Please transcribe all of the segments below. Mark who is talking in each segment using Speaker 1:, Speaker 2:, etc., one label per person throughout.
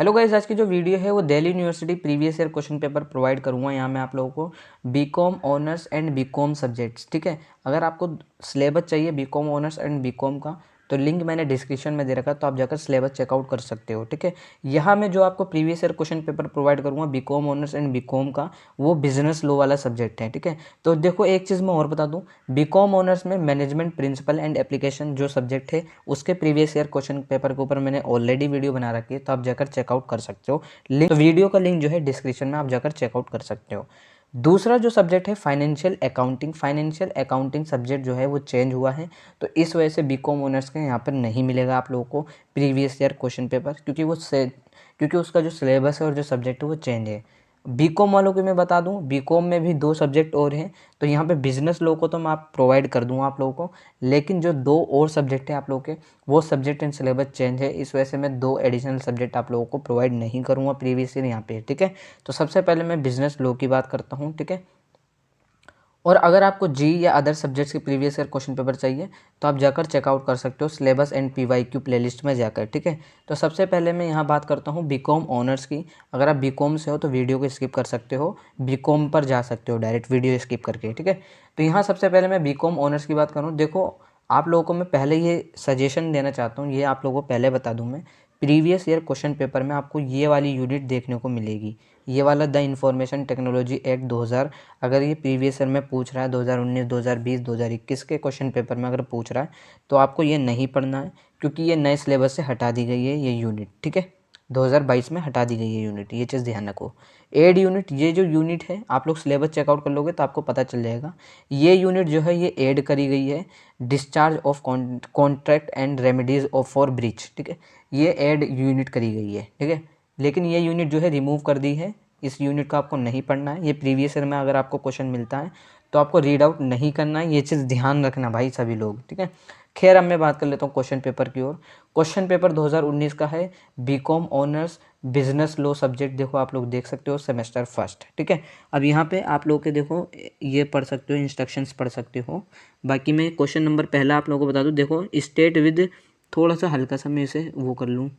Speaker 1: Hello guys, आज की जो वीडियो है वो Delhi University previous year question paper provide करूँगा। यहाँ मैं आप लोगों को BCom honours and BCom subjects, ठीक है। अगर आपको सिलेबस चाहिए बीकॉम ऑनर्स एंड बीकॉम का तो लिंक मैंने डिस्क्रिप्शन में दे रखा है, तो आप जाकर सिलेबस चेकआउट कर सकते हो, ठीक है। यहाँ मैं जो आपको previous year question paper provide करूँगा बीकॉम ऑनर्स एंड बीकॉम का, वो बिजनेस लॉ वाला सब्जेक्ट है, ठीक है। तो देखो एक चीज़ मैं और बता दूँ, बीकॉम ऑनर्स में मैनेजमेंट प्रिंसिपल एंड एप्लीकेशन जो सब्जेक्ट है उसके प्रीवियस ईयर क्वेश्चन पेपर के ऊपर मैंने ऑलरेडी वीडियो बना रखी है, तो आप जाकर चेकआउट कर सकते हो। लिंक तो वीडियो का लिंक जो है डिस्क्रिप्शन में आप जाकर चेकआउट कर सकते हो। दूसरा जो सब्जेक्ट है फाइनेंशियल अकाउंटिंग सब्जेक्ट जो है वो चेंज हुआ है, तो इस वजह से बीकॉम ऑनर्स के यहाँ पर नहीं मिलेगा आप लोगों को प्रीवियस ईयर क्वेश्चन पेपर, क्योंकि उसका जो सिलेबस है और जो सब्जेक्ट है वो चेंज है। बीकॉम वालों को मैं बता दूं, बीकॉम में भी 2 सब्जेक्ट और हैं, तो यहाँ पे बिजनेस लॉ को तो मैं आप प्रोवाइड कर दूंगा आप लोगों को, लेकिन जो 2 और सब्जेक्ट हैं आप लोगों के, वो सब्जेक्ट एंड सिलेबस चेंज है, इस वजह से मैं 2 एडिशनल सब्जेक्ट आप लोगों को प्रोवाइड नहीं करूँगा प्रीवियस ईयर यहाँ पे, ठीक है। तो सबसे पहले मैं बिजनेस लॉ की बात करता हूँ, ठीक है। और अगर आपको जी या अदर सब्जेक्ट्स के प्रीवियस ईयर क्वेश्चन पेपर चाहिए तो आप जाकर चेकआउट कर सकते हो सिलेबस एंड पीवाईक्यू प्लेलिस्ट में जाकर, ठीक है। तो सबसे पहले मैं यहाँ बात करता हूँ बीकॉम ऑनर्स की। अगर आप बीकॉम से हो तो वीडियो को स्किप कर सकते हो, बीकॉम पर जा सकते हो डायरेक्ट वीडियो स्किप करके, ठीक है। तो यहाँ सबसे पहले मैं बीकॉम ऑनर्स की बात करूँ, देखो आप लोगों को मैं पहले ये सजेशन देना चाहता हूँ, ये आप लोगों को पहले बता दूँ मैं, प्रीवियस ईयर क्वेश्चन पेपर में आपको ये वाली यूनिट देखने को मिलेगी, ये वाला द इंफॉर्मेशन टेक्नोलॉजी एक्ट 2000। अगर ये प्रीवियस ईयर में पूछ रहा है 2019, 2020, 2021 के क्वेश्चन पेपर में अगर पूछ रहा है तो आपको ये नहीं पढ़ना है, क्योंकि ये नए सिलेबस से हटा दी गई है ये यूनिट, ठीक है। 2022 में हटा दी गई है यूनिट, ये चीज़ ध्यान रखो। एड यूनिट, ये जो यूनिट है आप लोग सिलेबस चेकआउट कर लोगे तो आपको पता चल जाएगा, ये यूनिट जो है ये ऐड करी गई है discharge of contract and remedies of for breach, ठीक है। ये ऐड यूनिट करी गई है, ठीक है। लेकिन ये यूनिट जो है रिमूव कर दी है, इस यूनिट को आपको नहीं पढ़ना है। ये प्रीवियस ईयर में अगर आपको क्वेश्चन मिलता है तो आपको रीड आउट नहीं करना है, ये चीज़ ध्यान रखना भाई सभी लोग, ठीक है। खैर अब मैं बात कर लेता हूँ क्वेश्चन पेपर की ओर। क्वेश्चन पेपर 2019 का है BCom honours business law subject, देखो आप लोग देख सकते हो सेमेस्टर फर्स्ट, ठीक है। अब यहाँ पे आप लोग के देखो ये पढ़ सकते हो, इंस्ट्रक्शंस पढ़ सकते हो। बाकी मैं क्वेश्चन नंबर पहला आप लोगों को बता दूँ, देखो स्टेट विद, थोड़ा सा हल्का सा मैं इसे वो कर लूँ,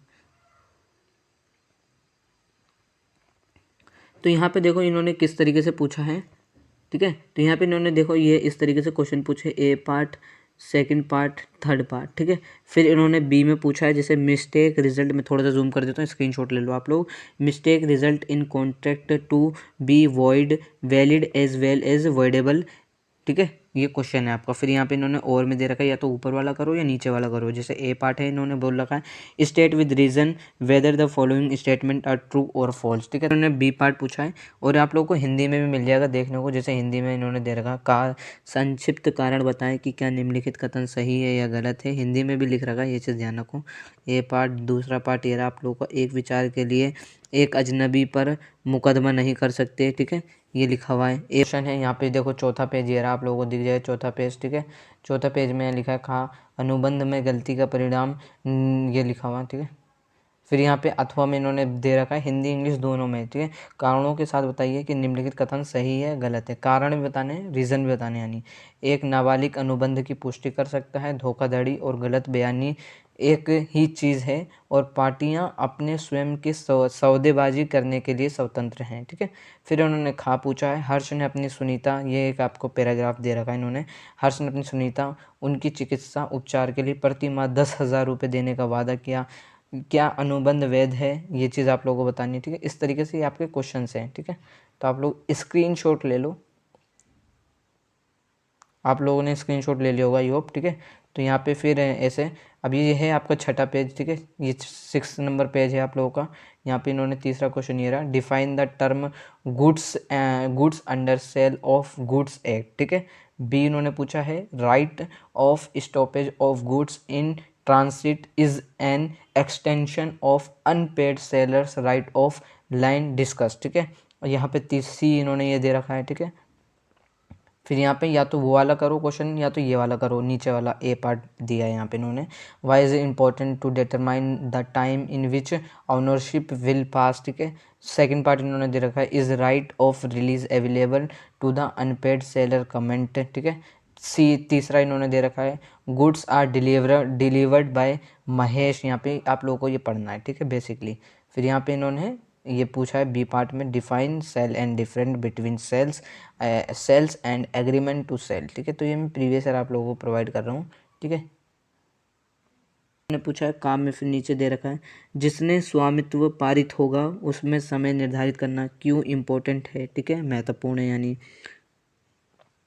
Speaker 1: तो यहाँ पे देखो इन्होंने किस तरीके से पूछा है, ठीक है। तो यहाँ पे इन्होंने देखो ये इस तरीके से क्वेश्चन पूछे, A part, second part, third part, ठीक है। फिर इन्होंने बी में पूछा है जैसे मिस्टेक रिजल्ट, में थोड़ा सा जूम कर देता हूँ, स्क्रीनशॉट ले लो आप लोग। Mistake result in contract to be void valid as well as voidable, ठीक है। ये क्वेश्चन है आपका। फिर यहाँ पे इन्होंने और में दे रखा है, या तो ऊपर वाला करो या नीचे वाला करो। जैसे ए पार्ट है, इन्होंने बोल रखा है state with reason whether the following statement are true और फॉल्स, ठीक है। इन्होंने बी पार्ट पूछा है और आप लोगों को हिंदी में भी मिल जाएगा देखने को। जैसे हिंदी में इन्होंने दे रखा का संक्षिप्त कारण बताएं कि क्या निम्नलिखित कथन सही है या गलत है, हिंदी में भी लिख रखा है, ये चीज़ ध्यान रखो। ए पार्ट, दूसरा पार्ट ये रहा आप लोगों को, एक विचार के लिए एक अजनबी पर मुकदमा नहीं कर सकते, ठीक है, ये लिखा हुआ है। क्वेश्चन है यहाँ पे देखो, चौथा पेज ये रहा आप लोगों को दिख जाए, चौथा पेज, ठीक है। चौथा पेज में लिखा है खा अनुबंध में गलती का परिणाम, ये लिखा हुआ है, ठीक है। फिर यहाँ पे अथवा में इन्होंने दे रखा है हिंदी इंग्लिश दोनों में, ठीक है। कारणों के साथ बताइए कि निम्नलिखित कथन सही है गलत है, कारण भी बताने हैं रीजन भी बताने, यानी एक नाबालिग अनुबंध की पुष्टि कर सकता है, धोखाधड़ी और गलत बयानी एक ही चीज़ है, और पार्टियां अपने स्वयं की सौदेबाजी करने के लिए स्वतंत्र हैं, ठीक है। फिर उन्होंने खा पूछा है हर्ष ने अपनी सुनीता, ये एक आपको पैराग्राफ दे रखा है इन्होंने, हर्ष ने अपनी सुनीता उनकी चिकित्सा उपचार के लिए प्रति माह 10,000 रुपये देने का वादा किया, क्या अनुबंध वैध है, ये चीज़ आप लोगों को बतानी है, ठीक है। इस तरीके से ये आपके क्वेश्चन हैं, ठीक है। तो आप लोग स्क्रीनशॉट ले लो, आप लोगों ने स्क्रीनशॉट ले लिया होगा, यूप, ठीक है। तो यहाँ पे फिर ऐसे, अब ये है आपका छठा पेज, ठीक है, ये 6 नंबर पेज है आप लोगों का। यहाँ पे इन्होंने तीसरा क्वेश्चन ये रहा, define the term goods under sale of goods act, ठीक है। बी इन्होंने पूछा है right of stoppage of goods in transit is an extension of unpaid sellers right of lien discuss, ठीक है। और यहाँ पे तीसरी इन्होंने ये दे रखा है, ठीक है। फिर यहाँ पे या तो वो वाला करो क्वेश्चन या तो ये वाला करो, नीचे वाला ए पार्ट दिया है यहाँ पे इन्होंने, why is important to determine the time in which ownership will pass, ठीक है। सेकंड पार्ट इन्होंने दे रखा है is right of release available to the unpaid seller comment, ठीक है। सी तीसरा इन्होंने दे रखा है goods are delivered by Mahesh, यहाँ पे आप लोगों को ये पढ़ना है, ठीक है, बेसिकली। फिर यहाँ पे इन्होंने ये पूछा है बी पार्ट में, define sale and different between sales and agreement to sale. ठीक है, तो ये मैं प्रीवियस ईयर आप लोगों को प्रोवाइड कर रहा हूँ। ठीक है, ने पूछा है काम में, फिर नीचे दे रखा है जिसने स्वामित्व पारित होगा उसमें समय निर्धारित करना क्यों इम्पोर्टेंट है। ठीक है, महत्वपूर्ण है यानी।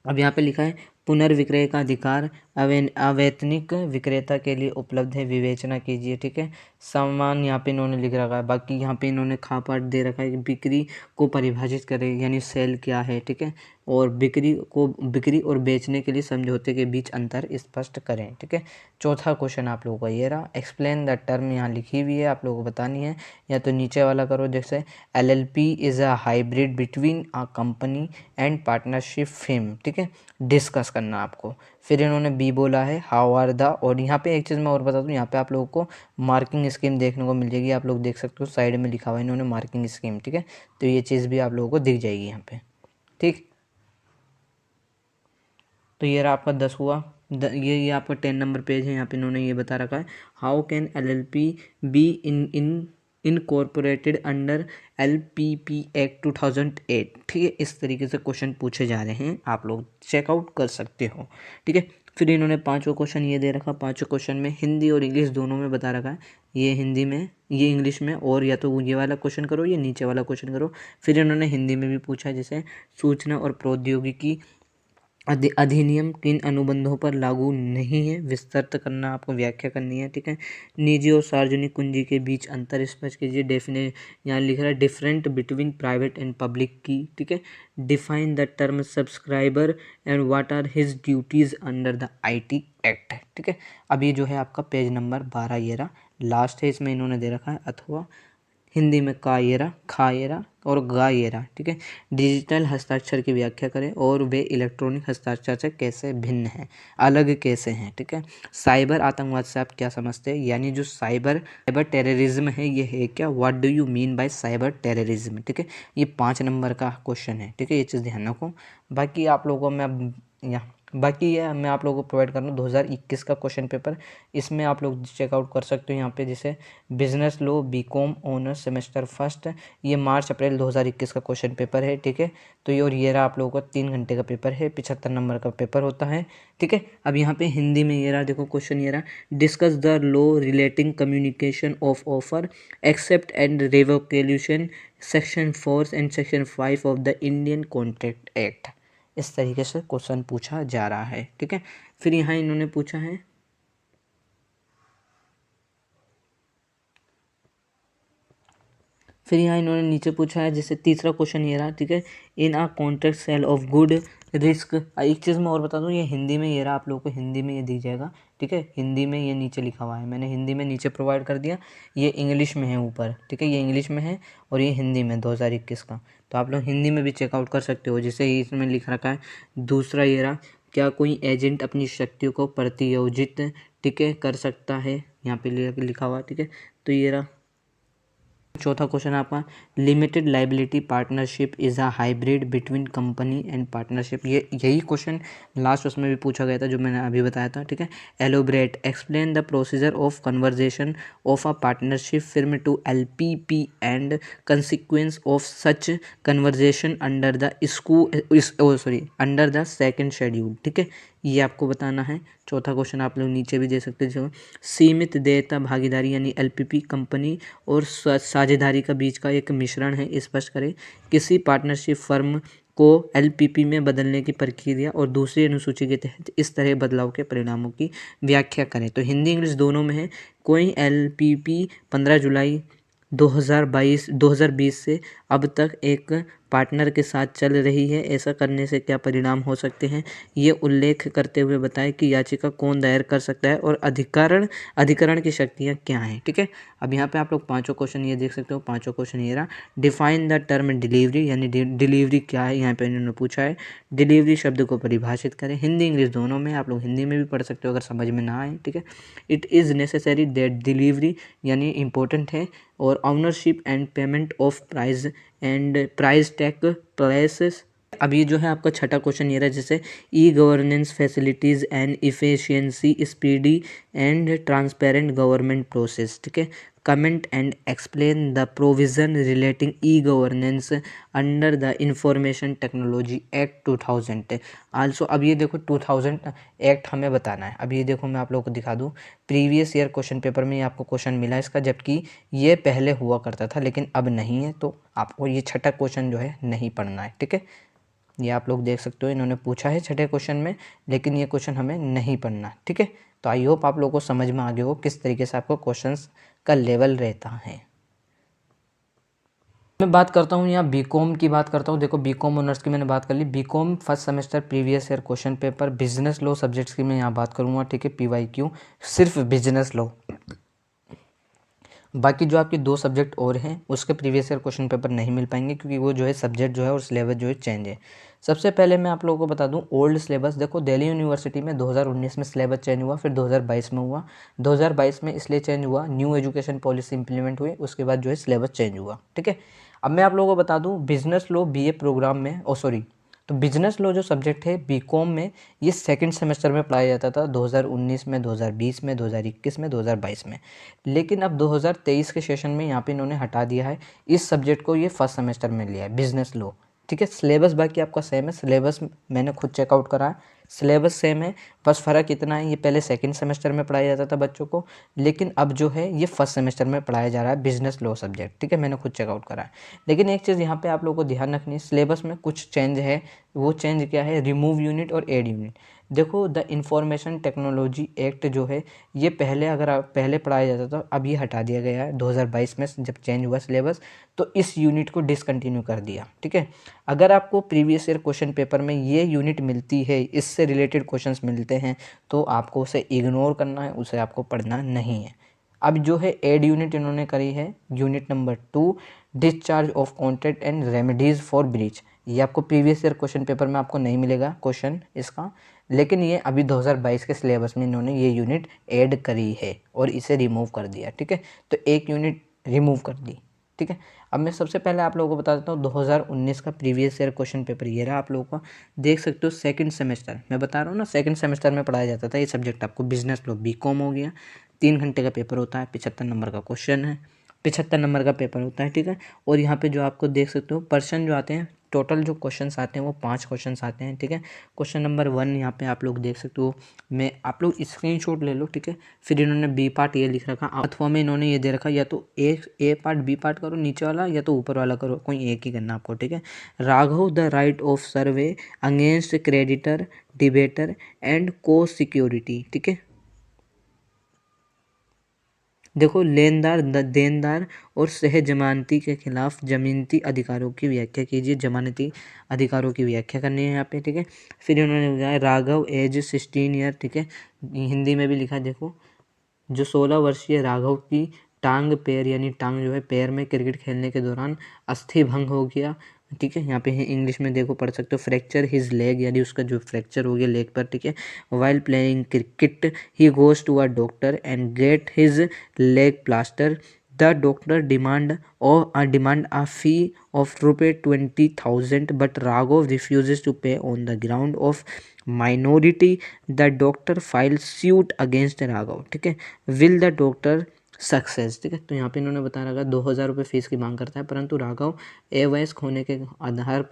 Speaker 1: अब यहाँ पे लिखा है पुनर्विक्रय का अधिकार अवैतनिक विक्रेता के लिए उपलब्ध है, विवेचना कीजिए। ठीक है, सम्मान यहाँ पे इन्होंने लिख रखा है। बाकी यहाँ पे इन्होंने खा पाठ दे रखा है कि बिक्री को परिभाषित करें यानी सेल क्या है। ठीक है, और बिक्री और बेचने के लिए समझौते के बीच अंतर स्पष्ट करें। ठीक है, चौथा क्वेश्चन आप लोगों का ये रहा, एक्सप्लेन द टर्म यहाँ लिखी हुई है, आप लोगों को बतानी है। या तो नीचे वाला करो, जैसे LLP is a hybrid between a company and partnership firm. ठीक है, डिस्कस करना आपको। फिर इन्होंने बी बोला है हाउ आर द, और यहाँ पे एक चीज़ मैं और बता दूँ, यहाँ पे आप लोगों को मार्किंग स्कीम देखने को मिल जाएगी। आप लोग देख सकते हो साइड में लिखा हुआ है इन्होंने मार्किंग स्कीम। ठीक है, तो ये चीज़ भी आप लोगों को दिख जाएगी यहाँ पे। ठीक, तो ये रहा आपका 10 हुआ। ये आपका 10 नंबर पेज है। यहाँ पे इन्होंने ये बता रखा है how can LLP be incorporated under LPP act 2008। ठीक है, इस तरीके से क्वेश्चन पूछे जा रहे हैं, आप लोग चेकआउट कर सकते हो। ठीक है, फिर इन्होंने पांचवा क्वेश्चन ये दे रखा, पांचों क्वेश्चन में हिंदी और इंग्लिश दोनों में बता रखा है। ये हिंदी में, ये इंग्लिश में, और या तो ये वाला क्वेश्चन करो या नीचे वाला क्वेश्चन करो। फिर इन्होंने हिंदी में भी पूछा है, जैसे सूचना और प्रौद्योगिकी अधिनियम किन अनुबंधों पर लागू नहीं है, विस्तृत करना, आपको व्याख्या करनी है। ठीक है, निजी और सार्वजनिक कुंजी के बीच अंतर स्पष्ट कीजिए। यहाँ लिख रहा है different between private and public की। ठीक है, define the term subscriber and what are his duties under the IT act. ठीक है, अब ये जो है आपका पेज नंबर 12 ये रहा, लास्ट है, इसमें इन्होंने दे रखा है अथवा हिंदी में का ये रहा, खा ये रहा और गा ये रहा। ठीक है, डिजिटल हस्ताक्षर की व्याख्या करें और वे इलेक्ट्रॉनिक हस्ताक्षर से कैसे भिन्न हैं, अलग कैसे हैं। ठीक है, साइबर आतंकवाद से आप क्या समझते हैं, यानी जो साइबर टेररिज्म है ये है क्या, what do you mean by cyber terrorism. ठीक है, ये 5 नंबर का क्वेश्चन है। ठीक है, ये चीज़ ध्यान रखो। बाकी आप लोगों को मैं यहाँ बाकी ये मैं आप लोगों को प्रोवाइड कर रहा हूँ 2021 का क्वेश्चन पेपर। इसमें आप लोग चेकआउट कर सकते हो यहाँ पे, जैसे बिजनेस लो BCom ऑनर्स सेमेस्टर फर्स्ट, ये मार्च अप्रैल 2021 का क्वेश्चन पेपर है। ठीक है, तो ये और ये रहा आप लोगों का 3 घंटे का पेपर है, 75 नंबर का पेपर होता है। ठीक है, अब यहाँ पे हिंदी में ये रहा, देखो क्वेश्चन ये रहा, discuss the law relating communication of offer accept and revolution section 4 and section 5 of the Indian contract act. इस तरीके से क्वेश्चन पूछा जा रहा है। ठीक है, फिर यहाँ इन्होंने पूछा है, फिर यहाँ इन्होंने नीचे पूछा है, जैसे तीसरा क्वेश्चन ये रहा। ठीक है, in a contract sale of good risk, एक चीज़ मैं और बता दूँ, ये हिंदी में ये रहा, आप लोगों को हिंदी में ये दिख जाएगा। ठीक है, हिंदी में ये नीचे लिखा हुआ है, मैंने हिंदी में नीचे प्रोवाइड कर दिया, ये इंग्लिश में है ऊपर। ठीक है, ये इंग्लिश में है और ये हिंदी में 2021 का, तो आप लोग हिंदी में भी चेकआउट कर सकते हो। जैसे ही इसमें लिख रखा है, दूसरा ये रहा, क्या कोई एजेंट अपनी शक्तियों को प्रतियोजित, ठीक है, कर सकता है, यहाँ पे लिखा हुआ है। ठीक है, तो ये रहा चौथा क्वेश्चन आपका, limited liability partnership is a hybrid between company and partnership. ये यही क्वेश्चन लास्ट उसमें भी पूछा गया था जो मैंने अभी बताया था। ठीक है, elaborate, explain the procedure of conversion of a partnership firm to LPP and consequence of such conversion under the under the second schedule. ठीक है, ये आपको बताना है। चौथा क्वेश्चन आप लोग नीचे भी दे सकते हो, सीमित देयता भागीदारी यानी LPP कंपनी और साझेदारी का बीच का एक मिश्रण है, स्पष्ट करें। किसी पार्टनरशिप फर्म को LPP में बदलने की प्रक्रिया और दूसरी अनुसूची के तहत इस तरह बदलाव के परिणामों की व्याख्या करें। तो हिंदी इंग्लिश दोनों में है। कोई LPP 15 जुलाई 2020 से अब तक एक पार्टनर के साथ चल रही है, ऐसा करने से क्या परिणाम हो सकते हैं, ये उल्लेख करते हुए बताएं कि याचिका कौन दायर कर सकता है और अधिकरण की शक्तियाँ क्या हैं। ठीक है, अब यहाँ पे आप लोग पांचों क्वेश्चन ये देख सकते हो, पांचों क्वेश्चन ये रहा, डिफाइन द टर्म डिलीवरी यानी डिलीवरी क्या है, यहाँ पे इन्होंने पूछा है। डिलीवरी शब्द को परिभाषित करें, हिंदी इंग्लिश दोनों में, आप लोग हिंदी में भी पढ़ सकते हो अगर समझ में ना आए। ठीक है, it is necessary that delivery यानी इंपॉर्टेंट है, और ownership and payment of price tag places. अब ये जो है आपका छठा क्वेश्चन ये रहा, जैसे e governance facilities and efficiency speedy and transparent government process. ठीक है, comment and explain the provision relating e-governance under the Information Technology Act 2000 also। अब ये देखो 2000 एक्ट हमें बताना है। अब ये देखो मैं आप लोगों को दिखा दूँ, प्रीवियस ईयर क्वेश्चन पेपर में ये आपको क्वेश्चन मिला इसका, जबकि ये पहले हुआ करता था लेकिन अब नहीं है, तो आपको ये छठा क्वेश्चन जो है नहीं पढ़ना है, ठीक है। ये आप लोग देख सकते हो, इन्होंने पूछा है छठे क्वेश्चन में, लेकिन ये क्वेश्चन हमें नहीं पढ़ना, ठीक है। तो आई होप आप लोगों को समझ में आ गया हो किस तरीके से आपको क्वेश्चंस का लेवल रहता है। मैं बात करता हूँ यहाँ बीकॉम की बात करता हूँ। देखो बीकॉम ऑनर्स की मैंने बात कर ली। BCom first semester previous year question paper business law subjects की मैं यहाँ बात करूँगा, ठीक है। PYQ सिर्फ बिजनेस लॉ, बाकी जो आपके 2 सब्जेक्ट और हैं उसके प्रीवियस ईयर क्वेश्चन पेपर नहीं मिल पाएंगे, क्योंकि वो जो है सब्जेक्ट जो है और सिलेबस जो है चेंज है। सबसे पहले मैं आप लोगों को बता दूं ओल्ड सिलेबस। देखो दिल्ली यूनिवर्सिटी में 2019 में सिलेबस चेंज हुआ, फिर 2022 में हुआ। 2022 में इसलिए चेंज हुआ, न्यू एजुकेशन पॉलिसी इंप्लीमेंट हुई, उसके बाद जो है सिलेबस चेंज हुआ, ठीक है। अब मैं आप लोगों को बता दूँ बिजनेस लॉ BA प्रोग्राम में, तो बिजनेस लॉ जो सब्जेक्ट है बीकॉम में, ये सेकंड सेमेस्टर में पढ़ाया जाता था 2019 में, 2020 में, 2021 में, 2022 में। लेकिन अब 2023 के सेशन में यहाँ पे इन्होंने हटा दिया है इस सब्जेक्ट को, ये फर्स्ट सेमेस्टर में लिया है बिजनेस लॉ, ठीक है। सिलेबस बाकी आपका सेम है, सिलेबस मैंने खुद चेकआउट करा है, सिलेबस सेम है। बस फ़र्क इतना है, ये पहले सेकंड सेमेस्टर में पढ़ाया जाता था बच्चों को, लेकिन अब जो है ये फर्स्ट सेमेस्टर में पढ़ाया जा रहा है बिजनेस लॉ सब्जेक्ट, ठीक है। मैंने खुद चेकआउट करा है। लेकिन एक चीज़ यहाँ पे आप लोगों को ध्यान रखनी है, सिलेबस में कुछ चेंज है। वो चेंज क्या है, रिमूव यूनिट और एड यूनिट। देखो द इंफॉर्मेशन टेक्नोलॉजी एक्ट जो है, ये पहले अगर आप पहले पढ़ाया जाता था, अब ये हटा दिया गया है 2022 में जब चेंज हुआ सिलेबस, तो इस यूनिट को डिसकंटिन्यू कर दिया, ठीक है। अगर आपको प्रीवियस ईयर क्वेश्चन पेपर में ये यूनिट मिलती है, इससे रिलेटेड क्वेश्चंस मिलते हैं, तो आपको उसे इग्नोर करना है, उसे आपको पढ़ना नहीं है। अब जो है एड यूनिट इन्होंने करी है, unit number 2 discharge of contract and remedies for breach. ये आपको प्रीवियस ईयर क्वेश्चन पेपर में आपको नहीं मिलेगा क्वेश्चन इसका, लेकिन ये अभी 2022 के सिलेबस में इन्होंने ये यूनिट ऐड करी है और इसे रिमूव कर दिया, ठीक है। तो एक यूनिट रिमूव कर दी, ठीक है। अब मैं सबसे पहले आप लोगों को बता देता हूँ 2019 का प्रीवियस ईयर क्वेश्चन पेपर ये रहा, आप लोगों को देख सकते हो। सेकंड सेमेस्टर मैं बता रहा हूँ ना, सेकंड सेमेस्टर में पढ़ाया जाता था ये सब्जेक्ट आपको, बिजनेस लॉ बीकॉम हो गया। 3 घंटे का पेपर होता है, 75 नंबर का क्वेश्चन है, 75 नंबर का पेपर होता है, ठीक है। और यहाँ पे जो आपको देख सकते हो पर्सन जो आते हैं, टोटल जो क्वेश्चंस आते हैं वो 5 क्वेश्चंस आते हैं, ठीक है। क्वेश्चन नंबर 1 यहाँ पे आप लोग देख सकते हो, मैं आप लोग स्क्रीनशॉट ले लो, ठीक है। फिर इन्होंने बी पार्ट ये लिख रखा, अथवा में इन्होंने ये दे रखा, या तो ए पार्ट बी पार्ट करो नीचे वाला, या तो ऊपर वाला करो, कोई एक ही करना आपको, ठीक है। Raghav the right of survey against creditor debater and को सिक्योरिटी, ठीक है। देखो लेनदार देनदार और सह जमानती के खिलाफ जमीनती अधिकारों की व्याख्या कीजिए। जमानती अधिकारों की व्याख्या करनी है यहाँ पे, ठीक है। फिर इन्होंने बताया राघव एज 16 ईयर, ठीक है। हिंदी में भी लिखा है, देखो जो 16 वर्षीय राघव की टांग पैर, यानी टांग जो है पैर में क्रिकेट खेलने के दौरान अस्थि भंग हो गया, ठीक है। यहाँ पे इंग्लिश में देखो पढ़ सकते हो, फ्रैक्चर हिज लेग, यानी उसका जो फ्रैक्चर हो गया लेग पर, ठीक है। While playing cricket he goes to a doctor and get his leg plaster. The doctor demand a fee of ₹20,000, but Raghav refuses to pay on the ground of minority. The doctor files suit against Raghav, ठीक है। Will the doctor success, ठीक है। तो यहाँ पे इन्होंने बता रखा 2,000 रुपये फीस की मांग करता है, परंतु राघव अवयस्क होने के आधार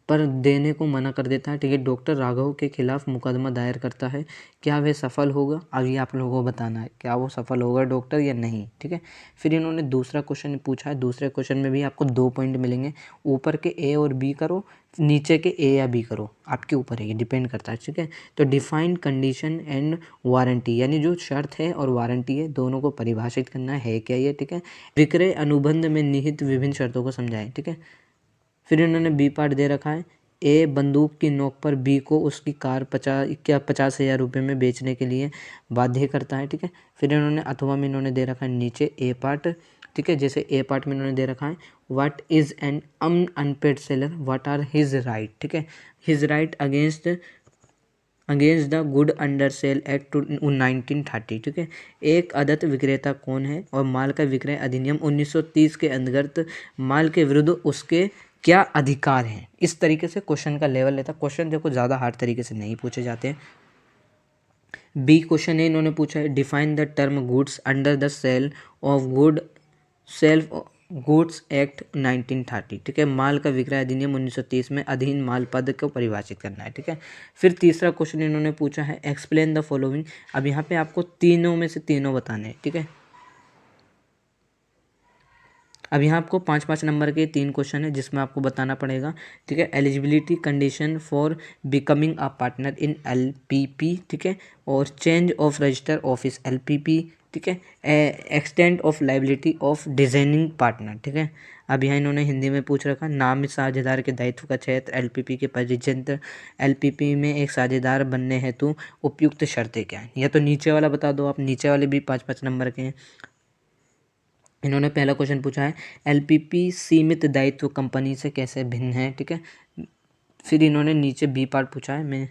Speaker 1: पर देने को मना कर देता है, ठीक है। डॉक्टर राघव के खिलाफ मुकदमा दायर करता है, क्या वह सफल होगा? अब ये आप लोगों को बताना है, क्या वो सफल होगा डॉक्टर या नहीं, ठीक है। फिर इन्होंने दूसरा क्वेश्चन पूछा है, दूसरे क्वेश्चन में भी आपको 2 पॉइंट मिलेंगे। ऊपर के ए और बी करो, नीचे के ए या बी करो, आपके ऊपर है, ये डिपेंड करता है, ठीक है। तो डिफाइंड कंडीशन एंड वारंटी, यानी जो शर्त है और वारंटी है दोनों को परिभाषित करना है क्या ये, ठीक है। विक्रय अनुबंध में निहित विभिन्न शर्तों को समझाएं, ठीक है। फिर इन्होंने बी पार्ट दे रखा है, ए बंदूक की नोक पर बी को उसकी कार 50,000 रुपये में बेचने के लिए बाध्य करता है, ठीक है। फिर इन्होंने अथवा में इन्होंने दे रखा है नीचे ए पार्ट, ठीक है। जैसे ए पार्ट में इन्होंने दे रखा है what is an unpaid seller, what are his right, ठीक है। His right against the good under sale act 1930, ठीक है। एक आदत विक्रेता कौन है और माल का विक्रय अधिनियम 1930 के अंतर्गत माल के विरुद्ध उसके क्या अधिकार हैं। इस तरीके से क्वेश्चन का लेवल लेता। क्वेश्चन देखो ज़्यादा हार्ड तरीके से नहीं पूछे जाते हैं। बी क्वेश्चन है, इन्होंने पूछा है define the term goods under the self goods act 1930, ठीक है। माल का विक्रय अधिनियम 1930 में अधीन माल पद को परिभाषित करना है, ठीक है। फिर तीसरा क्वेश्चन इन्होंने पूछा है एक्सप्लेन द फॉलोइंग। अब यहाँ पे आपको तीनों में से तीनों बताने हैं, ठीक है। अब यहाँ आपको 5-5 नंबर के 3 क्वेश्चन है जिसमें आपको बताना पड़ेगा, ठीक है। Eligibility condition for becoming a partner in LPP, ठीक है। और change of register office LPP, ठीक है। Extent of liability of designing partner, ठीक है। अब यहाँ इन्होंने हिंदी में पूछ रखा नामित साझेदार के दायित्व का क्षेत्र एलपीपी के परिजन एलपीपी में एक साझेदार बनने हेतु उपयुक्त शर्तें क्या हैं। या तो नीचे वाला बता दो आप, नीचे वाले भी 5-5 नंबर के हैं। इन्होंने पहला क्वेश्चन पूछा है एलपीपी सीमित दायित्व कंपनी से कैसे भिन्न है, ठीक है। फिर इन्होंने नीचे बी पार्ट पूछा है,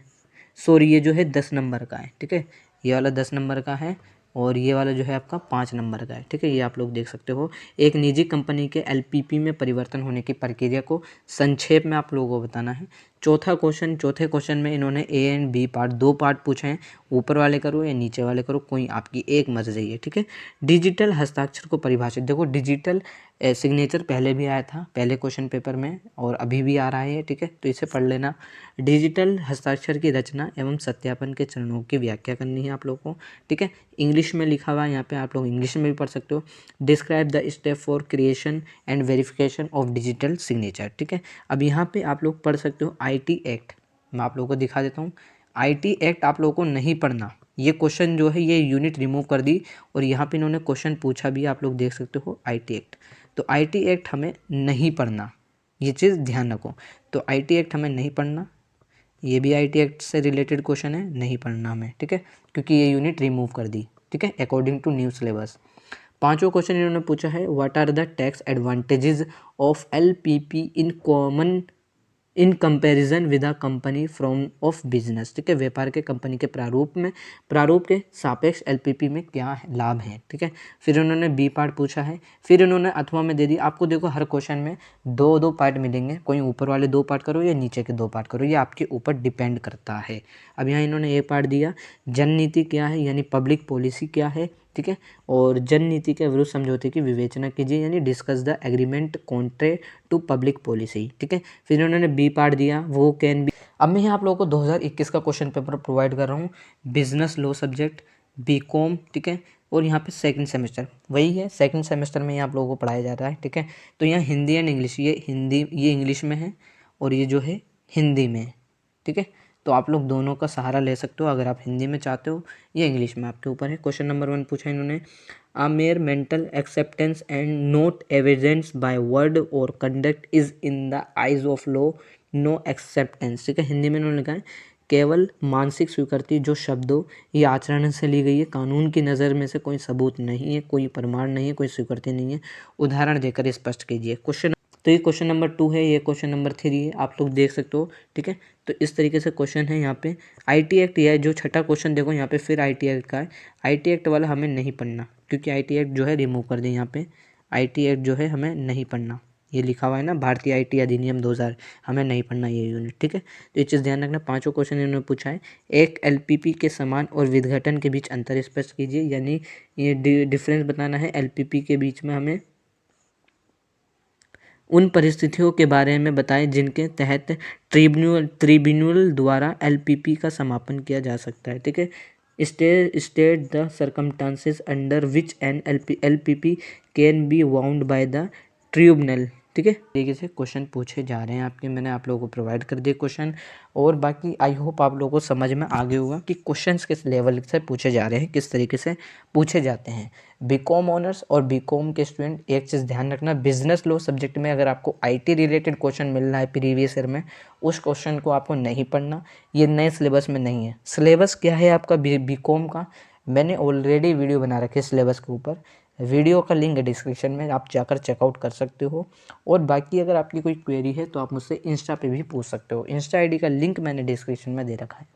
Speaker 1: ये जो है 10 नंबर का है, ठीक है। ये वाला 10 नंबर का है और ये वाला जो है आपका 5 नंबर का है, ठीक है। ये आप लोग देख सकते हो। एक निजी कंपनी के एलपीपी में परिवर्तन होने की प्रक्रिया को संक्षेप में आप लोगों को बताना है। चौथे क्वेश्चन में इन्होंने A and B part 2 part पूछे हैं, ऊपर वाले करो या नीचे वाले करो, कोई आपकी एक मर्जी है, ठीक है। डिजिटल हस्ताक्षर को परिभाषित, देखो डिजिटल सिग्नेचर पहले भी आया था पहले क्वेश्चन पेपर में और अभी भी आ रहा है, ठीक है। तो इसे पढ़ लेना। डिजिटल हस्ताक्षर की रचना एवं सत्यापन के चरणों की व्याख्या करनी है आप लोगों को, ठीक है। इंग्लिश में लिखा हुआ है यहाँ पे, आप लोग इंग्लिश में भी पढ़ सकते हो। Describe the step for creation and verification of digital signature, ठीक है। अब यहाँ पे आप लोग पढ़ सकते हो आईटी एक्ट, मैं आप लोगों को दिखा देता हूँ। आईटी एक्ट आप लोगों को नहीं पढ़ना, ये क्वेश्चन जो है ये यूनिट रिमूव कर दी और यहाँ पे इन्होंने क्वेश्चन पूछा भी, आप लोग देख सकते हो आईटी एक्ट। तो आईटी एक्ट हमें नहीं पढ़ना, ये चीज़ ध्यान रखो। तो आईटी एक्ट हमें नहीं पढ़ना, ये भी आईटी एक्ट से रिलेटेड क्वेश्चन है, नहीं पढ़ना हमें, ठीक है, क्योंकि ये यूनिट रिमूव कर दी, ठीक है, अकॉर्डिंग टू न्यू सिलेबस। पांचवा क्वेश्चन इन्होंने पूछा है what are the tax advantages of LLP in comparison with a company form of business, ठीक है। व्यापार के कंपनी के प्रारूप के सापेक्ष एलपीपी में क्या लाभ है, ठीक है। फिर उन्होंने बी पार्ट पूछा है, फिर उन्होंने अथवा में दे दी। आपको देखो हर क्वेश्चन में 2-2 पार्ट मिलेंगे, कोई ऊपर वाले 2 पार्ट करो या नीचे के 2 पार्ट करो, ये आपके ऊपर डिपेंड करता है। अब यहाँ इन्होंने एक पार्ट दिया जन नीति क्या है, यानी पब्लिक पॉलिसी क्या है, ठीक है। और जन नीति के विरुद्ध समझौते की विवेचना कीजिए, यानी discuss the agreement contrary to public policy, ठीक है। फिर उन्होंने बी पार्ट दिया वो कैन बी। अब मैं यहाँ आप लोगों को 2021 का क्वेश्चन पेपर प्रोवाइड कर रहा हूँ, बिजनेस लॉ सब्जेक्ट बीकॉम, ठीक है। और यहाँ पे सेकंड सेमेस्टर वही है, सेकंड सेमेस्टर में आप लोगों को पढ़ाया जा रहा है, ठीक है। तो यहाँ हिंदी एंड इंग्लिश, ये इंग्लिश में है और ये जो है हिंदी में है, ठीक है। तो आप लोग दोनों का सहारा ले सकते हो, अगर आप हिंदी में चाहते हो या इंग्लिश में, आपके ऊपर है। क्वेश्चन नंबर 1 पूछा इन्होंने a mere mental acceptance and not evidence by word or conduct is in the eyes of law no acceptance, ठीक है। हिंदी में इन्होंने लिखा है केवल मानसिक स्वीकृति जो शब्दों या आचरण से ली गई है, कानून की नज़र में से कोई सबूत नहीं है, कोई प्रमाण नहीं है, कोई स्वीकृति नहीं है, उदाहरण देकर स्पष्ट कीजिए। क्वेश्चन तो ये क्वेश्चन नंबर 2 है, ये क्वेश्चन नंबर 3 है, आप लोग देख सकते हो, ठीक है। तो इस तरीके से क्वेश्चन है यहाँ पे। आईटी एक्ट यह है, जो छठा क्वेश्चन देखो यहाँ पे फिर आईटी एक्ट का है। आईटी एक्ट वाला हमें नहीं पढ़ना क्योंकि आईटी एक्ट जो है रिमूव कर दें, यहाँ पे आईटी एक्ट जो है हमें नहीं पढ़ना, ये लिखा हुआ है ना भारतीय आईटी अधिनियम 2000, हमें नहीं पढ़ना ये यूनिट, ठीक है। तो ये चीज़ ध्यान रखना। पांचों क्वेश्चन इन्होंने पूछा है एक एलपीपी के समान और विघटन के बीच अंतर स्पष्ट कीजिए, यानी ये डिफरेंस बताना है एलपीपी के बीच में। हमें उन परिस्थितियों के बारे में बताएं जिनके तहत ट्रिब्यूनल द्वारा एलपीपी का समापन किया जा सकता है, ठीक है। State the circumstances under which N LPP can be wound by the tribunal, ठीक है। तरीके से क्वेश्चन पूछे जा रहे हैं आपके, मैंने आप लोगों को प्रोवाइड कर दिए क्वेश्चन। और बाकी आई होप आप लोगों को समझ में आ गया होगा कि क्वेश्चंस किस लेवल से पूछे जा रहे हैं, किस तरीके से पूछे जाते हैं। बीकॉम ऑनर्स और बीकॉम के स्टूडेंट एक चीज़ ध्यान रखना, बिजनेस लॉ सब्जेक्ट में अगर आपको आईटी रिलेटेड क्वेश्चन मिल रहा है प्रीवियस ईयर में, उस क्वेश्चन को आपको नहीं पढ़ना, ये नए सिलेबस में नहीं है। सिलेबस क्या है आपका बीकॉम का, मैंने ऑलरेडी वीडियो बना रखी है सिलेबस के ऊपर, वीडियो का लिंक डिस्क्रिप्शन में, आप जाकर चेकआउट कर सकते हो। और बाकी अगर आपकी कोई क्वेरी है तो आप मुझसे इंस्टा पे भी पूछ सकते हो, इंस्टा आईडी का लिंक मैंने डिस्क्रिप्शन में दे रखा है।